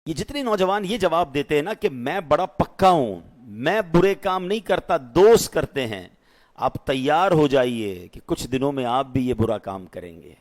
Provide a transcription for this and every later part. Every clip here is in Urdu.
یہ جتنے نوجوان یہ جواب دیتے ہیں نا کہ میں بڑا پکا ہوں، میں برے کام نہیں کرتا، دوست کرتے ہیں، آپ تیار ہو جائیے کہ کچھ دنوں میں آپ بھی یہ برا کام کریں گے،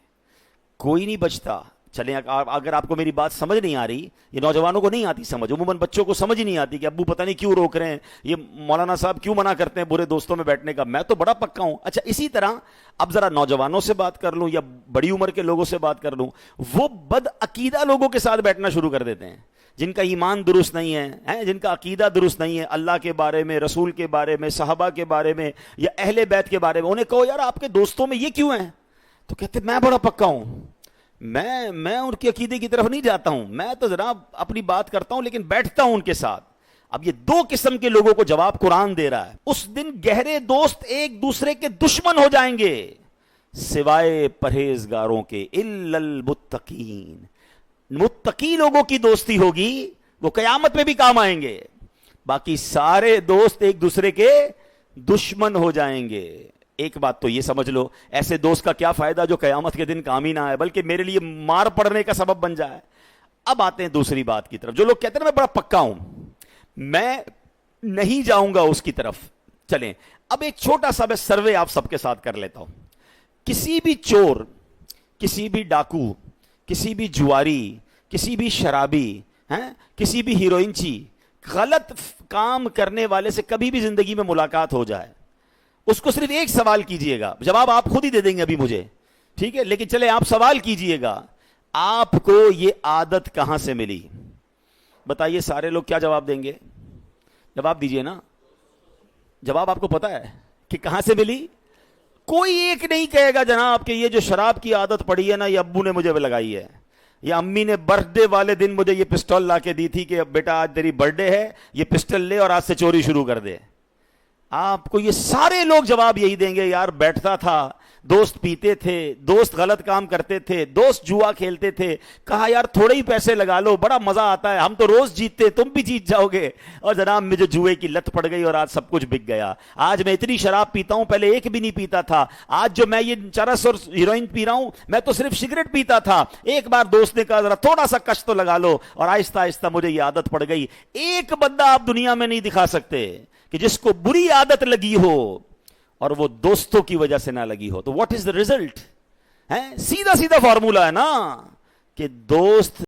کوئی نہیں بچتا۔ چلیں اگر آپ کو میری بات سمجھ نہیں آ رہی، یہ نوجوانوں کو نہیں آتی سمجھ، عموماً بچوں کو سمجھ ہی نہیں آتی کہ ابو پتہ نہیں کیوں روک رہے ہیں، یہ مولانا صاحب کیوں منع کرتے ہیں برے دوستوں میں بیٹھنے کا، میں تو بڑا پکا ہوں۔ اچھا اسی طرح اب ذرا نوجوانوں سے بات کر لوں یا بڑی عمر کے لوگوں سے بات کر لوں، وہ بد عقیدہ لوگوں کے ساتھ بیٹھنا شروع کر دیتے ہیں، جن کا ایمان درست نہیں ہے، جن کا عقیدہ درست نہیں ہے اللہ کے بارے میں، رسول کے بارے میں، صحابہ کے بارے میں یا اہل بیت کے بارے میں، انہیں کہو یار آپ کے دوستوں میں یہ کیوں ہیں، تو کہتے میں بڑا پکا ہوں، میں ان کے عقیدے کی طرف نہیں جاتا ہوں، میں تو ذرا اپنی بات کرتا ہوں لیکن بیٹھتا ہوں ان کے ساتھ۔ اب یہ دو قسم کے لوگوں کو جواب قرآن دے رہا ہے۔ اس دن گہرے دوست ایک دوسرے کے دشمن ہو جائیں گے سوائے پرہیزگاروں کے، الا المتقین۔ متقی لوگوں کی دوستی ہوگی، وہ قیامت میں بھی کام آئیں گے، باقی سارے دوست ایک دوسرے کے دشمن ہو جائیں گے۔ ایک بات تو یہ سمجھ لو، ایسے دوست کا کیا فائدہ جو قیامت کے دن کام ہی نہ آئے بلکہ میرے لیے مار پڑنے کا سبب بن جائے۔ اب آتے ہیں دوسری بات کی طرف، جو لوگ کہتے ہیں میں بڑا پکا ہوں، میں نہیں جاؤں گا اس کی طرف۔ چلیں اب ایک چھوٹا سا میں سروے آپ سب کے ساتھ کر لیتا ہوں۔ کسی بھی چور، کسی بھی ڈاکو، کسی بھی جواری، کسی بھی شرابی، کسی بھی ہیروئنچی، غلط کام کرنے والے سے کبھی بھی زندگی میں ملاقات ہو جائے، اس کو صرف ایک سوال کیجئے گا، جواب آپ خود ہی دے دیں گے ابھی مجھے، ٹھیک ہے، لیکن چلے آپ سوال کیجئے گا، آپ کو یہ عادت کہاں سے ملی؟ بتائیے سارے لوگ کیا جواب دیں گے؟ جواب دیجئے نا، جواب آپ کو پتا ہے کہ کہاں سے ملی؟ کوئی ایک نہیں کہے گا جناب کہ یہ جو شراب کی عادت پڑی ہے نا یہ ابو نے مجھے لگائی ہے، یا امی نے برتھ ڈے والے دن مجھے یہ پسٹل لا کے دی تھی کہ بیٹا آج تیری برتھ ڈے ہے، یہ پسٹل لے اور آج سے چوری شروع کر دے۔ آپ کو یہ سارے لوگ جواب یہی دیں گے، یار بیٹھتا تھا، دوست پیتے تھے، دوست غلط کام کرتے تھے، دوست جوا کھیلتے تھے، کہا یار تھوڑے ہی پیسے لگا لو، بڑا مزہ آتا ہے، ہم تو روز جیتتے، تم بھی جیت جاؤ گے، اور جناب مجھے جوئے کی لت پڑ گئی اور آج سب کچھ بک گیا، آج میں اتنی شراب پیتا ہوں، پہلے ایک بھی نہیں پیتا تھا، آج جو میں یہ چرس اور ہیروئن پی رہا ہوں، میں تو صرف سگریٹ پیتا تھا، ایک بار دوست نے کہا ذرا تھوڑا سا کش تو لگا لو، اور آہستہ آہستہ مجھے یہ عادت پڑ گئی۔ ایک بندہ آپ دنیا میں نہیں دکھا سکتے کہ جس کو بری عادت لگی ہو اور وہ دوستوں کی وجہ سے نہ لگی ہو، تو واٹ از دا ریزلٹ؟ سیدھا سیدھا فارمولا ہے نا کہ دوست